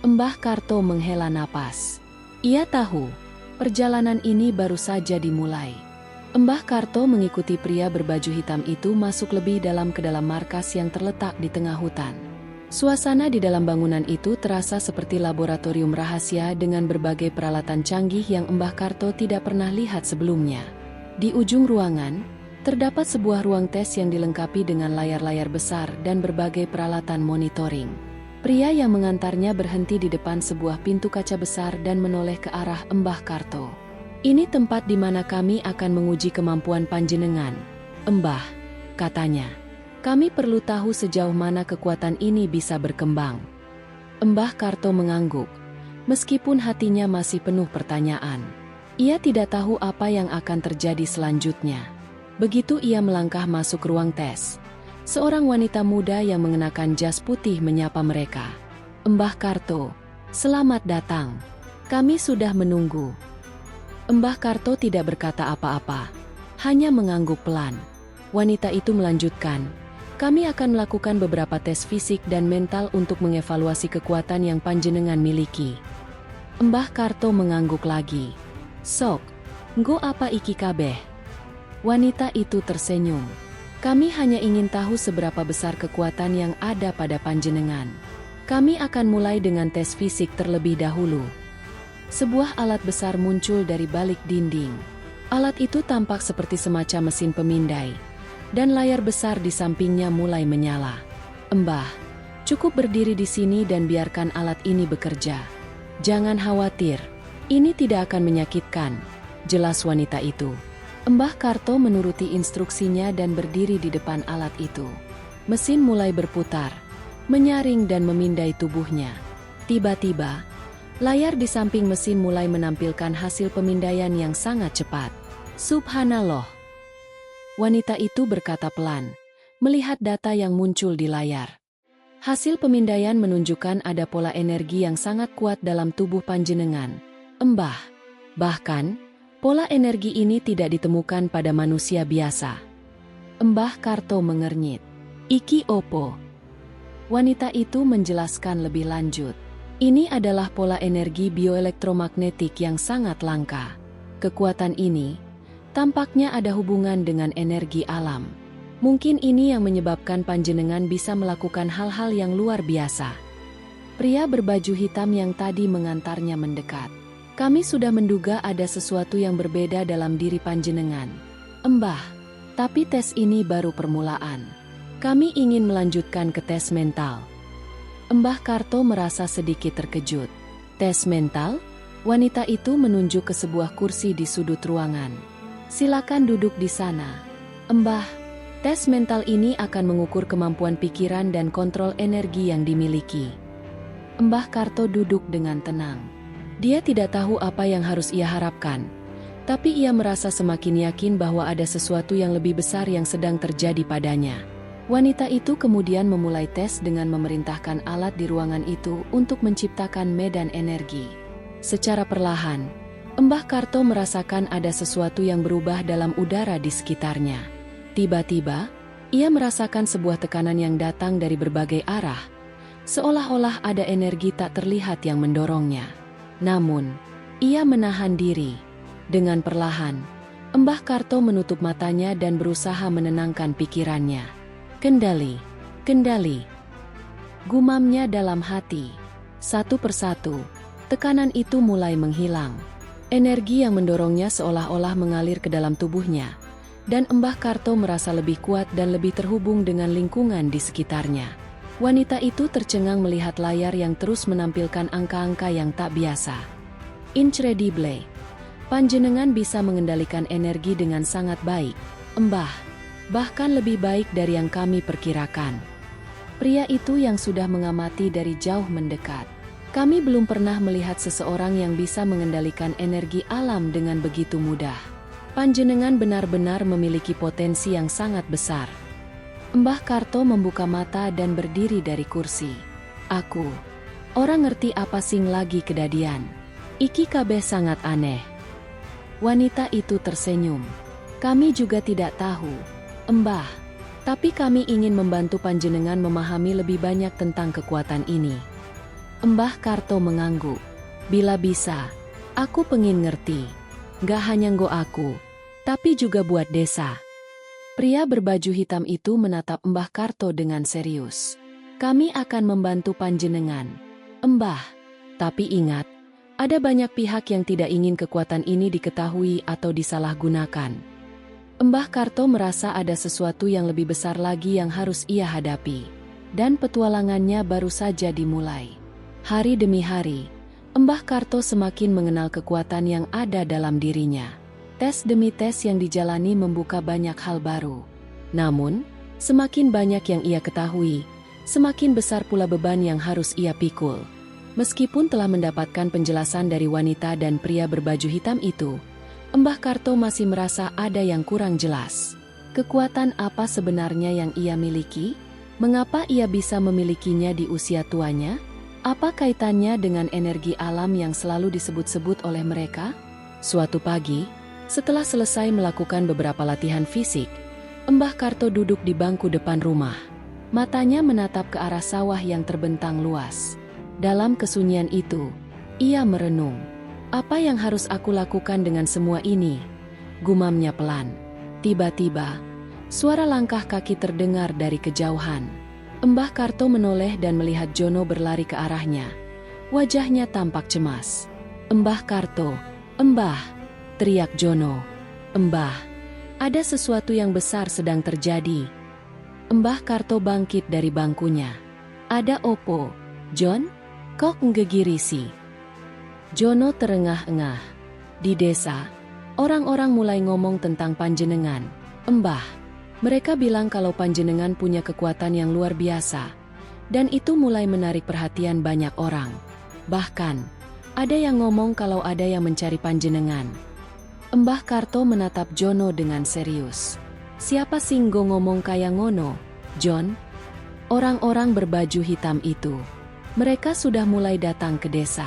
Mbah Karto menghela napas. Ia tahu, perjalanan ini baru saja dimulai. Mbah Karto mengikuti pria berbaju hitam itu masuk lebih dalam ke dalam markas yang terletak di tengah hutan. Suasana di dalam bangunan itu terasa seperti laboratorium rahasia dengan berbagai peralatan canggih yang Mbah Karto tidak pernah lihat sebelumnya. Di ujung ruangan, terdapat sebuah ruang tes yang dilengkapi dengan layar-layar besar dan berbagai peralatan monitoring. Pria yang mengantarnya berhenti di depan sebuah pintu kaca besar dan menoleh ke arah Mbah Karto. "Ini tempat di mana kami akan menguji kemampuan panjenengan, Mbah," katanya. "Kami perlu tahu sejauh mana kekuatan ini bisa berkembang." Mbah Karto mengangguk, meskipun hatinya masih penuh pertanyaan. Ia tidak tahu apa yang akan terjadi selanjutnya. Begitu ia melangkah masuk ruang tes, seorang wanita muda yang mengenakan jas putih menyapa mereka. "Mbah Karto, selamat datang. Kami sudah menunggu." Mbah Karto tidak berkata apa-apa, hanya mengangguk pelan. Wanita itu melanjutkan, "Kami akan melakukan beberapa tes fisik dan mental untuk mengevaluasi kekuatan yang panjenengan miliki." Mbah Karto mengangguk lagi. "Sok, nggo apa iki kabeh?" Wanita itu tersenyum. "Kami hanya ingin tahu seberapa besar kekuatan yang ada pada panjenengan. Kami akan mulai dengan tes fisik terlebih dahulu." Sebuah alat besar muncul dari balik dinding. Alat itu tampak seperti semacam mesin pemindai, dan layar besar di sampingnya mulai menyala. "Mbah, cukup berdiri di sini dan biarkan alat ini bekerja. Jangan khawatir, ini tidak akan menyakitkan," jelas wanita itu. Mbah Karto menuruti instruksinya dan berdiri di depan alat itu. Mesin mulai berputar, menyaring dan memindai tubuhnya. Tiba-tiba, layar di samping mesin mulai menampilkan hasil pemindaian yang sangat cepat. "Subhanallah," wanita itu berkata pelan, melihat data yang muncul di layar. Hasil pemindaian menunjukkan ada pola energi yang sangat kuat dalam tubuh panjenengan, Mbah. Bahkan, pola energi ini tidak ditemukan pada manusia biasa. Mbah Karto mengernyit. "Iki opo?" Wanita itu menjelaskan lebih lanjut. "Ini adalah pola energi bioelektromagnetik yang sangat langka. Kekuatan ini tampaknya ada hubungan dengan energi alam. Mungkin ini yang menyebabkan panjenengan bisa melakukan hal-hal yang luar biasa." Pria berbaju hitam yang tadi mengantarnya mendekat. "Kami sudah menduga ada sesuatu yang berbeda dalam diri panjenengan, Mbah. Tapi tes ini baru permulaan. Kami ingin melanjutkan ke tes mental." Mbah Karto merasa sedikit terkejut. "Tes mental?" Wanita itu menunjuk ke sebuah kursi di sudut ruangan. "Silakan duduk di sana, Mbah. Tes mental ini akan mengukur kemampuan pikiran dan kontrol energi yang dimiliki." Mbah Karto duduk dengan tenang. Dia tidak tahu apa yang harus ia harapkan, tapi ia merasa semakin yakin bahwa ada sesuatu yang lebih besar yang sedang terjadi padanya. Wanita itu kemudian memulai tes dengan memerintahkan alat di ruangan itu untuk menciptakan medan energi. Secara perlahan, Mbah Karto merasakan ada sesuatu yang berubah dalam udara di sekitarnya. Tiba-tiba, ia merasakan sebuah tekanan yang datang dari berbagai arah, seolah-olah ada energi tak terlihat yang mendorongnya. Namun, ia menahan diri. Dengan perlahan, Mbah Karto menutup matanya dan berusaha menenangkan pikirannya. "Kendali, kendali," gumamnya dalam hati. Satu persatu, tekanan itu mulai menghilang. Energi yang mendorongnya seolah-olah mengalir ke dalam tubuhnya, dan Mbah Karto merasa lebih kuat dan lebih terhubung dengan lingkungan di sekitarnya. Wanita itu tercengang melihat layar yang terus menampilkan angka-angka yang tak biasa. "Incredible. Panjenengan bisa mengendalikan energi dengan sangat baik, Embah. Bahkan lebih baik dari yang kami perkirakan. Pria itu yang sudah mengamati dari jauh mendekat. Kami belum pernah melihat seseorang yang bisa mengendalikan energi alam dengan begitu mudah. Panjenengan benar-benar memiliki potensi yang sangat besar. Mbah Karto membuka mata dan berdiri dari kursi. Aku. Orang ngerti apa sing lagi kedadian. Iki kabeh sangat aneh. Wanita itu tersenyum. Kami juga tidak tahu, Embah. Tapi kami ingin membantu panjenengan memahami lebih banyak tentang kekuatan ini. Mbah Karto mengangguk. Bila bisa, aku pengen ngerti. Gak hanya nggo aku, tapi juga buat desa. Pria berbaju hitam itu menatap Mbah Karto dengan serius. Kami akan membantu panjenengan, Embah. Tapi ingat, ada banyak pihak yang tidak ingin kekuatan ini diketahui atau disalahgunakan. Mbah Karto merasa ada sesuatu yang lebih besar lagi yang harus ia hadapi. Dan petualangannya baru saja dimulai. Hari demi hari, Mbah Karto semakin mengenal kekuatan yang ada dalam dirinya. Tes demi tes yang dijalani membuka banyak hal baru. Namun, semakin banyak yang ia ketahui, semakin besar pula beban yang harus ia pikul. Meskipun telah mendapatkan penjelasan dari wanita dan pria berbaju hitam itu, Mbah Karto masih merasa ada yang kurang jelas. Kekuatan apa sebenarnya yang ia miliki? Mengapa ia bisa memilikinya di usia tuanya? Apa kaitannya dengan energi alam yang selalu disebut-sebut oleh mereka? Suatu pagi, setelah selesai melakukan beberapa latihan fisik, Mbah Karto duduk di bangku depan rumah. Matanya menatap ke arah sawah yang terbentang luas. Dalam kesunyian itu, ia merenung. Apa yang harus aku lakukan dengan semua ini? Gumamnya pelan. Tiba-tiba, suara langkah kaki terdengar dari kejauhan. Mbah Karto menoleh dan melihat Jono berlari ke arahnya. Wajahnya tampak cemas. Mbah Karto, Mbah! Teriak Jono. Mbah, ada sesuatu yang besar sedang terjadi. Mbah Karto bangkit dari bangkunya. Ada opo, John? Kok ngegirisi? Jono terengah-engah. Di desa, orang-orang mulai ngomong tentang panjenengan. Mbah, mereka bilang kalau panjenengan punya kekuatan yang luar biasa. Dan itu mulai menarik perhatian banyak orang. Bahkan, ada yang ngomong kalau ada yang mencari panjenengan. Mbah Karto menatap Jono dengan serius. Siapa singgo ngomong kaya ngono, John? Orang-orang berbaju hitam itu. Mereka sudah mulai datang ke desa.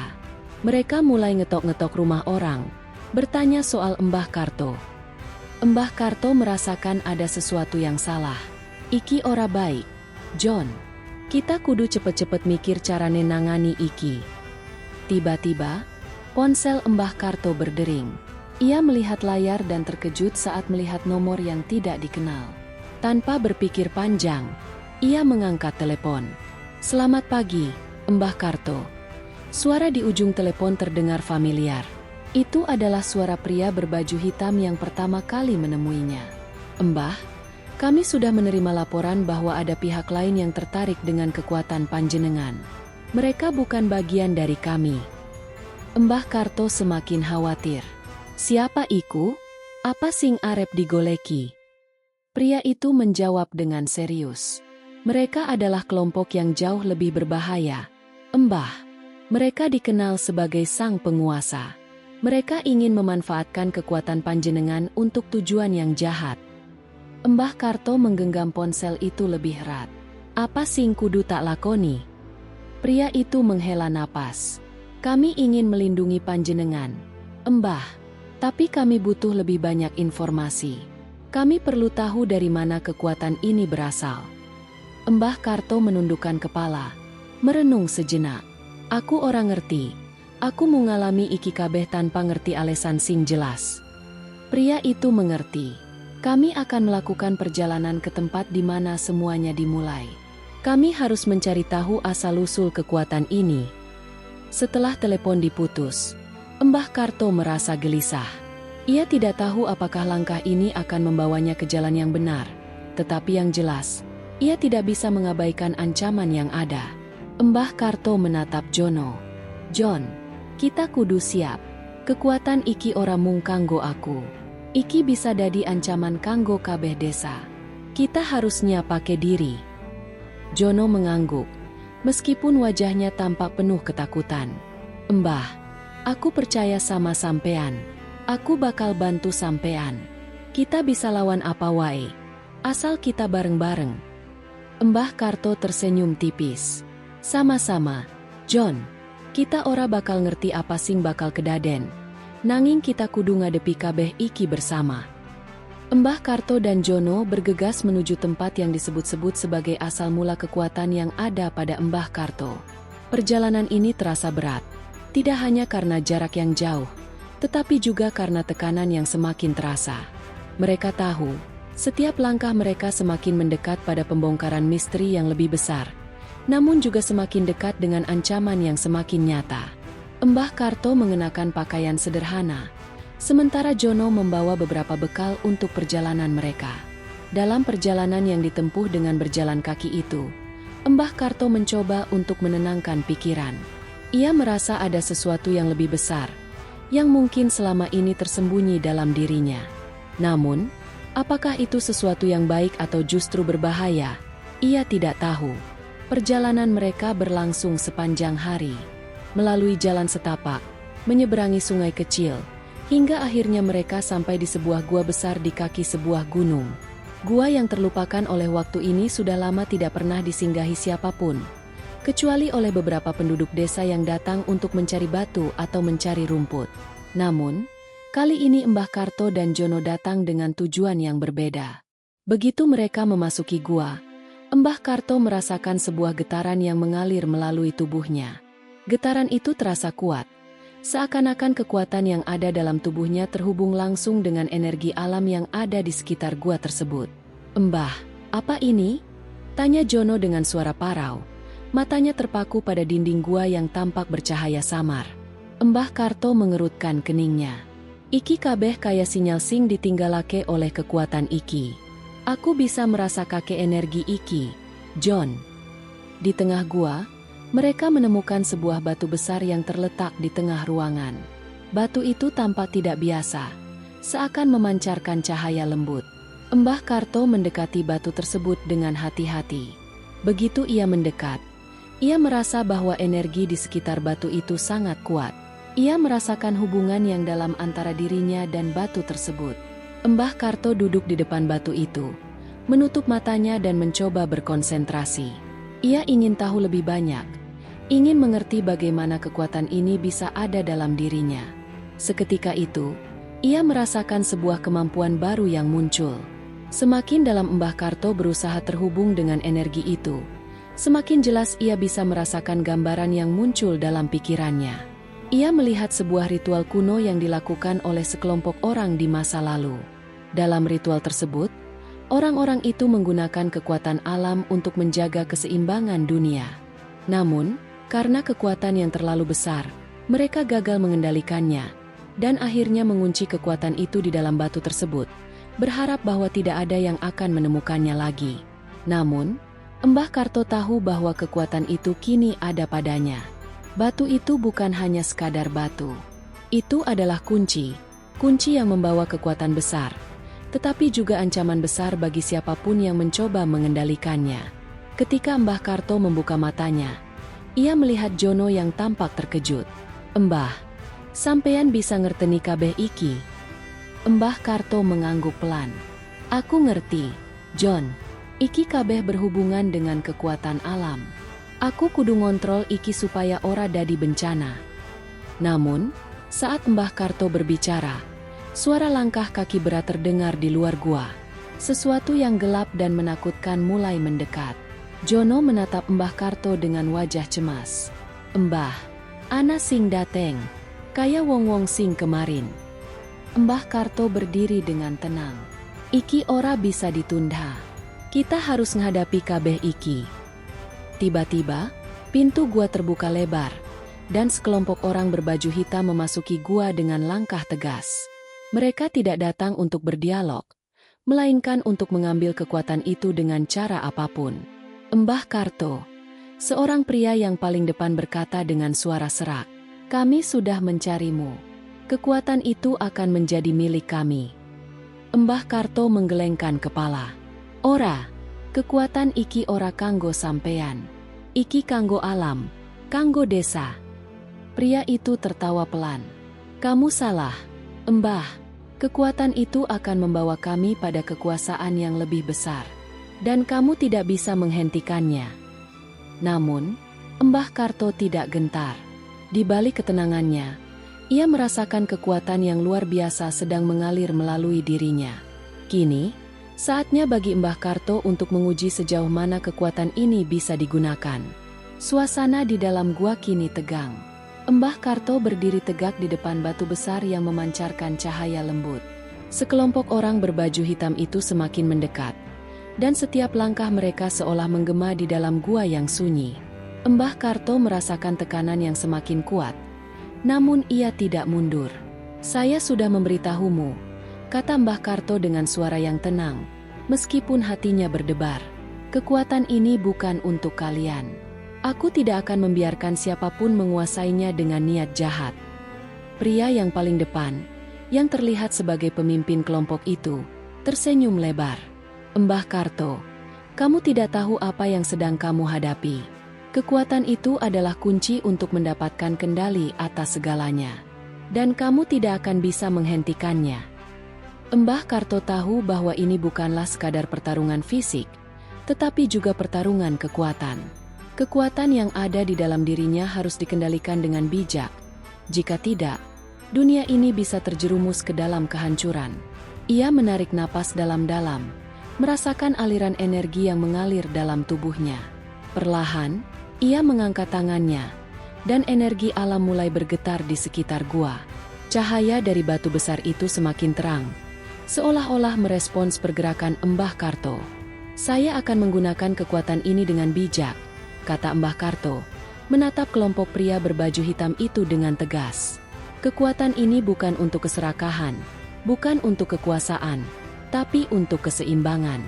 Mereka mulai ngetok-ngetok rumah orang, bertanya soal Mbah Karto. Mbah Karto merasakan ada sesuatu yang salah. Iki ora baik, John. Kita kudu cepet-cepet mikir carane nangani iki. Tiba-tiba, ponsel Mbah Karto berdering. Ia melihat layar dan terkejut saat melihat nomor yang tidak dikenal. Tanpa berpikir panjang, ia mengangkat telepon. Selamat pagi, Mbah Karto. Suara di ujung telepon terdengar familiar. Itu adalah suara pria berbaju hitam yang pertama kali menemuinya. Mbah, kami sudah menerima laporan bahwa ada pihak lain yang tertarik dengan kekuatan panjenengan. Mereka bukan bagian dari kami. Mbah Karto semakin khawatir. Siapa iku? Apa sing arep digoleki? Pria itu menjawab dengan serius. Mereka adalah kelompok yang jauh lebih berbahaya. Mbah, mereka dikenal sebagai sang penguasa. Mereka ingin memanfaatkan kekuatan panjenengan untuk tujuan yang jahat. Mbah Karto menggenggam ponsel itu lebih erat. Apa sing kudu tak lakoni? Pria itu menghela napas. Kami ingin melindungi panjenengan, Mbah. Tapi kami butuh lebih banyak informasi. Kami perlu tahu dari mana kekuatan ini berasal. Mbah Karto menundukkan kepala, merenung sejenak. Aku orang ngerti. Aku mengalami iki kabeh tanpa ngerti alesan sing jelas. Pria itu mengerti. Kami akan melakukan perjalanan ke tempat di mana semuanya dimulai. Kami harus mencari tahu asal-usul kekuatan ini. Setelah telepon diputus, Mbah Karto merasa gelisah. Ia tidak tahu apakah langkah ini akan membawanya ke jalan yang benar. Tetapi yang jelas, ia tidak bisa mengabaikan ancaman yang ada. Mbah Karto menatap Jono. John, kita kudu siap. Kekuatan iki ora mung kanggo aku. Iki bisa dadi ancaman kanggo kabeh desa. Kita harus nyiapake diri. Jono mengangguk, meskipun wajahnya tampak penuh ketakutan. Mbah, aku percaya sama sampean. Aku bakal bantu sampean. Kita bisa lawan apa wae. Asal kita bareng-bareng. Mbah Karto tersenyum tipis. Sama-sama, John. Kita ora bakal ngerti apa sing bakal kedaden. Nanging kita kudu ngadepi kabeh iki bersama. Mbah Karto dan Jono bergegas menuju tempat yang disebut-sebut sebagai asal mula kekuatan yang ada pada Mbah Karto. Perjalanan ini terasa berat. Tidak hanya karena jarak yang jauh, tetapi juga karena tekanan yang semakin terasa. Mereka tahu, setiap langkah mereka semakin mendekat pada pembongkaran misteri yang lebih besar. Namun juga semakin dekat dengan ancaman yang semakin nyata. Mbah Karto mengenakan pakaian sederhana, sementara Jono membawa beberapa bekal untuk perjalanan mereka. Dalam perjalanan yang ditempuh dengan berjalan kaki itu, Mbah Karto mencoba untuk menenangkan pikiran. Ia merasa ada sesuatu yang lebih besar, yang mungkin selama ini tersembunyi dalam dirinya. Namun, apakah itu sesuatu yang baik atau justru berbahaya? Ia tidak tahu. Perjalanan mereka berlangsung sepanjang hari, melalui jalan setapak, menyeberangi sungai kecil, hingga akhirnya mereka sampai di sebuah gua besar di kaki sebuah gunung. Gua yang terlupakan oleh waktu ini sudah lama tidak pernah disinggahi siapapun, kecuali oleh beberapa penduduk desa yang datang untuk mencari batu atau mencari rumput. Namun, kali ini Mbah Karto dan Jono datang dengan tujuan yang berbeda. Begitu mereka memasuki gua, Mbah Karto merasakan sebuah getaran yang mengalir melalui tubuhnya. Getaran itu terasa kuat, seakan-akan kekuatan yang ada dalam tubuhnya terhubung langsung dengan energi alam yang ada di sekitar gua tersebut. "Mbah, apa ini?" tanya Jono dengan suara parau. Matanya terpaku pada dinding gua yang tampak bercahaya samar. Mbah Karto mengerutkan keningnya. "Iki kabeh kaya sinyal sing ditinggalake oleh kekuatan iki. Aku bisa merasa kakek energi iki, John." Di tengah gua, mereka menemukan sebuah batu besar yang terletak di tengah ruangan. Batu itu tampak tidak biasa, seakan memancarkan cahaya lembut. Mbah Karto mendekati batu tersebut dengan hati-hati. Begitu ia mendekat, ia merasa bahwa energi di sekitar batu itu sangat kuat. Ia merasakan hubungan yang dalam antara dirinya dan batu tersebut. Mbah Karto duduk di depan batu itu, menutup matanya dan mencoba berkonsentrasi. Ia ingin tahu lebih banyak, ingin mengerti bagaimana kekuatan ini bisa ada dalam dirinya. Seketika itu, ia merasakan sebuah kemampuan baru yang muncul. Semakin dalam Mbah Karto berusaha terhubung dengan energi itu, semakin jelas ia bisa merasakan gambaran yang muncul dalam pikirannya. Ia melihat sebuah ritual kuno yang dilakukan oleh sekelompok orang di masa lalu. Dalam ritual tersebut, orang-orang itu menggunakan kekuatan alam untuk menjaga keseimbangan dunia. Namun, karena kekuatan yang terlalu besar, mereka gagal mengendalikannya, dan akhirnya mengunci kekuatan itu di dalam batu tersebut, berharap bahwa tidak ada yang akan menemukannya lagi. Namun, Mbah Karto tahu bahwa kekuatan itu kini ada padanya. Batu itu bukan hanya sekadar batu. Itu adalah kunci yang membawa kekuatan besar, tetapi juga ancaman besar bagi siapapun yang mencoba mengendalikannya. Ketika Mbah Karto membuka matanya, ia melihat Jono yang tampak terkejut. "Mbah, sampeyan bisa ngerteni kabeh iki?" Mbah Karto mengangguk pelan. "Aku ngerti, John. Iki kabeh berhubungan dengan kekuatan alam. Aku kudu ngontrol iki supaya ora dadi bencana." Namun, saat Mbah Karto berbicara, suara langkah kaki berat terdengar di luar gua. Sesuatu yang gelap dan menakutkan mulai mendekat. Jono menatap Mbah Karto dengan wajah cemas. "Mbah, ana sing dateng, kaya wong-wong sing kemarin." Mbah Karto berdiri dengan tenang. "Iki ora bisa ditunda. Kita harus menghadapi kabeh iki." Tiba-tiba, pintu gua terbuka lebar, dan sekelompok orang berbaju hitam memasuki gua dengan langkah tegas. Mereka tidak datang untuk berdialog, melainkan untuk mengambil kekuatan itu dengan cara apapun. "Mbah Karto," seorang pria yang paling depan berkata dengan suara serak, "kami sudah mencarimu. Kekuatan itu akan menjadi milik kami. Mbah Karto menggelengkan kepala. Ora, kekuatan iki ora kanggo sampean. Iki kanggo alam, kanggo desa. Pria itu tertawa pelan. Kamu salah, Mbah. Kekuatan itu akan membawa kami pada kekuasaan yang lebih besar. Dan kamu tidak bisa menghentikannya. Namun, Mbah Karto tidak gentar. Di balik ketenangannya, ia merasakan kekuatan yang luar biasa sedang mengalir melalui dirinya. Kini, saatnya bagi Mbah Karto untuk menguji sejauh mana kekuatan ini bisa digunakan. Suasana di dalam gua kini tegang. Mbah Karto berdiri tegak di depan batu besar yang memancarkan cahaya lembut. Sekelompok orang berbaju hitam itu semakin mendekat, dan setiap langkah mereka seolah menggema di dalam gua yang sunyi. Mbah Karto merasakan tekanan yang semakin kuat. Namun ia tidak mundur. Saya sudah memberitahumu, kata Mbah Karto dengan suara yang tenang, meskipun hatinya berdebar. Kekuatan ini bukan untuk kalian. Aku tidak akan membiarkan siapapun menguasainya dengan niat jahat. Pria yang paling depan, yang terlihat sebagai pemimpin kelompok itu, tersenyum lebar. Mbah Karto, kamu tidak tahu apa yang sedang kamu hadapi. Kekuatan itu adalah kunci untuk mendapatkan kendali atas segalanya. Dan kamu tidak akan bisa menghentikannya. Mbah Karto tahu bahwa ini bukanlah sekadar pertarungan fisik, tetapi juga pertarungan kekuatan. Kekuatan yang ada di dalam dirinya harus dikendalikan dengan bijak. Jika tidak, dunia ini bisa terjerumus ke dalam kehancuran. Ia menarik napas dalam-dalam, merasakan aliran energi yang mengalir dalam tubuhnya. Perlahan, ia mengangkat tangannya, dan energi alam mulai bergetar di sekitar gua. Cahaya dari batu besar itu semakin terang, seolah-olah merespons pergerakan Mbah Karto. Saya akan menggunakan kekuatan ini dengan bijak, kata Mbah Karto, menatap kelompok pria berbaju hitam itu dengan tegas. Kekuatan ini bukan untuk keserakahan, bukan untuk kekuasaan, tapi untuk keseimbangan.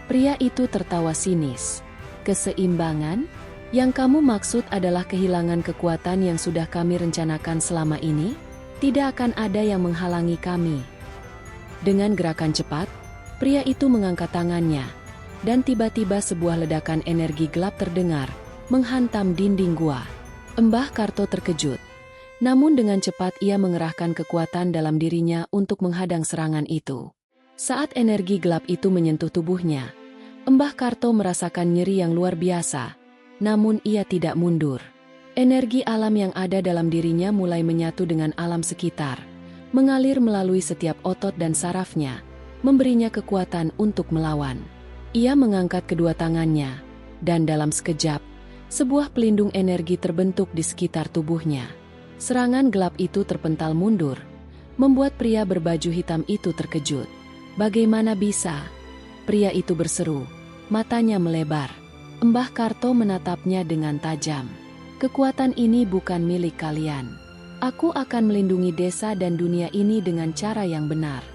Pria itu tertawa sinis. Keseimbangan? Yang kamu maksud adalah kehilangan kekuatan yang sudah kami rencanakan selama ini? Tidak akan ada yang menghalangi kami. Dengan gerakan cepat, pria itu mengangkat tangannya, dan tiba-tiba sebuah ledakan energi gelap terdengar, menghantam dinding gua. Mbah Karto terkejut. Namun dengan cepat ia mengerahkan kekuatan dalam dirinya untuk menghadang serangan itu. Saat energi gelap itu menyentuh tubuhnya, Mbah Karto merasakan nyeri yang luar biasa. Namun ia tidak mundur. Energi alam yang ada dalam dirinya mulai menyatu dengan alam sekitar, mengalir melalui setiap otot dan sarafnya, memberinya kekuatan untuk melawan. Ia mengangkat kedua tangannya, dan dalam sekejap, sebuah pelindung energi terbentuk di sekitar tubuhnya. Serangan gelap itu terpental mundur, membuat pria berbaju hitam itu terkejut. Bagaimana bisa? Pria itu berseru, matanya melebar. Mbah Karto menatapnya dengan tajam. Kekuatan ini bukan milik kalian. Aku akan melindungi desa dan dunia ini dengan cara yang benar.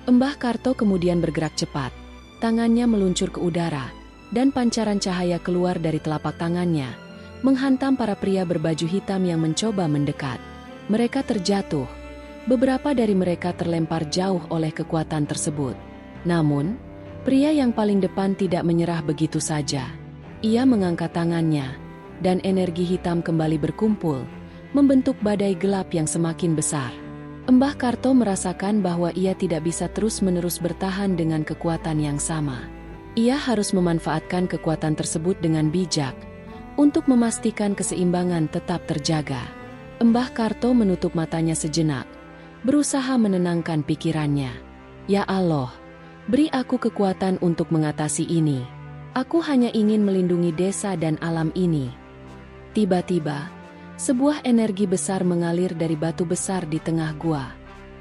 Mbah Karto kemudian bergerak cepat. Tangannya meluncur ke udara, dan pancaran cahaya keluar dari telapak tangannya, menghantam para pria berbaju hitam yang mencoba mendekat. Mereka terjatuh. Beberapa dari mereka terlempar jauh oleh kekuatan tersebut. Namun, pria yang paling depan tidak menyerah begitu saja. Ia mengangkat tangannya, dan energi hitam kembali berkumpul, membentuk badai gelap yang semakin besar. Mbah Karto merasakan bahwa ia tidak bisa terus-menerus bertahan dengan kekuatan yang sama. Ia harus memanfaatkan kekuatan tersebut dengan bijak, untuk memastikan keseimbangan tetap terjaga. Mbah Karto menutup matanya sejenak, berusaha menenangkan pikirannya. Ya Allah, beri aku kekuatan untuk mengatasi ini. Aku hanya ingin melindungi desa dan alam ini. Tiba-tiba, sebuah energi besar mengalir dari batu besar di tengah gua.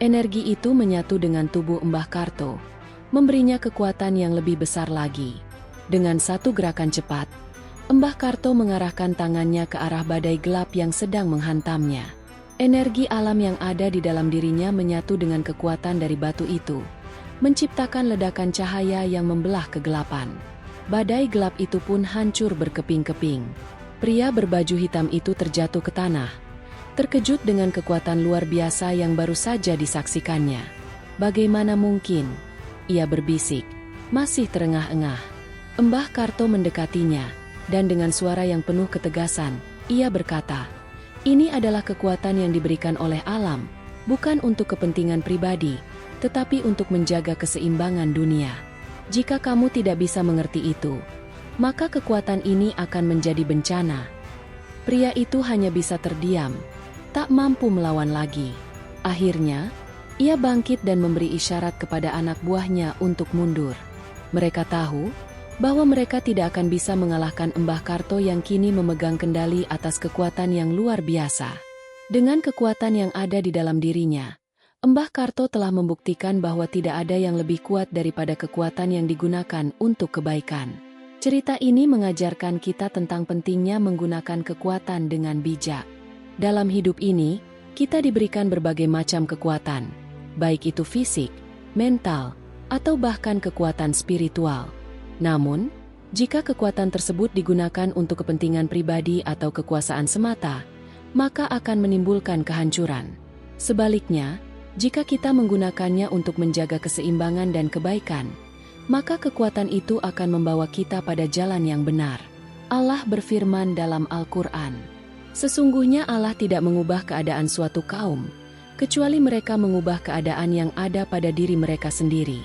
Energi itu menyatu dengan tubuh Mbah Karto, memberinya kekuatan yang lebih besar lagi. Dengan satu gerakan cepat, Mbah Karto mengarahkan tangannya ke arah badai gelap yang sedang menghantamnya. Energi alam yang ada di dalam dirinya menyatu dengan kekuatan dari batu itu, menciptakan ledakan cahaya yang membelah kegelapan. Badai gelap itu pun hancur berkeping-keping. Pria berbaju hitam itu terjatuh ke tanah, terkejut dengan kekuatan luar biasa yang baru saja disaksikannya. Bagaimana mungkin? Ia berbisik, masih terengah-engah. Mbah Karto mendekatinya, dan dengan suara yang penuh ketegasan, ia berkata, "Ini adalah kekuatan yang diberikan oleh alam, bukan untuk kepentingan pribadi, tetapi untuk menjaga keseimbangan dunia. Jika kamu tidak bisa mengerti itu, maka kekuatan ini akan menjadi bencana." Pria itu hanya bisa terdiam, tak mampu melawan lagi. Akhirnya, ia bangkit dan memberi isyarat kepada anak buahnya untuk mundur. Mereka tahu bahwa mereka tidak akan bisa mengalahkan Mbah Karto yang kini memegang kendali atas kekuatan yang luar biasa. Dengan kekuatan yang ada di dalam dirinya, Mbah Karto telah membuktikan bahwa tidak ada yang lebih kuat daripada kekuatan yang digunakan untuk kebaikan. Cerita ini mengajarkan kita tentang pentingnya menggunakan kekuatan dengan bijak. Dalam hidup ini, kita diberikan berbagai macam kekuatan, baik itu fisik, mental, atau bahkan kekuatan spiritual. Namun, jika kekuatan tersebut digunakan untuk kepentingan pribadi atau kekuasaan semata, maka akan menimbulkan kehancuran. Sebaliknya, jika kita menggunakannya untuk menjaga keseimbangan dan kebaikan, maka kekuatan itu akan membawa kita pada jalan yang benar. Allah berfirman dalam Al-Quran, "Sesungguhnya Allah tidak mengubah keadaan suatu kaum, kecuali mereka mengubah keadaan yang ada pada diri mereka sendiri."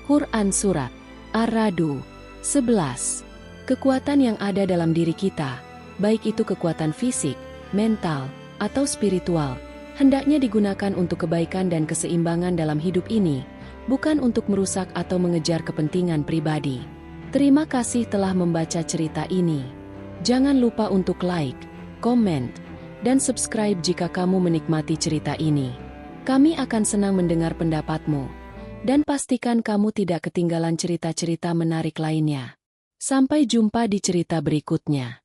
Quran Surat Ar-Ra'd 11. Kekuatan yang ada dalam diri kita, baik itu kekuatan fisik, mental, atau spiritual, hendaknya digunakan untuk kebaikan dan keseimbangan dalam hidup ini, bukan untuk merusak atau mengejar kepentingan pribadi. Terima kasih telah membaca cerita ini. Jangan lupa untuk like, komen, dan subscribe jika kamu menikmati cerita ini. Kami akan senang mendengar pendapatmu. Dan pastikan kamu tidak ketinggalan cerita-cerita menarik lainnya. Sampai jumpa di cerita berikutnya.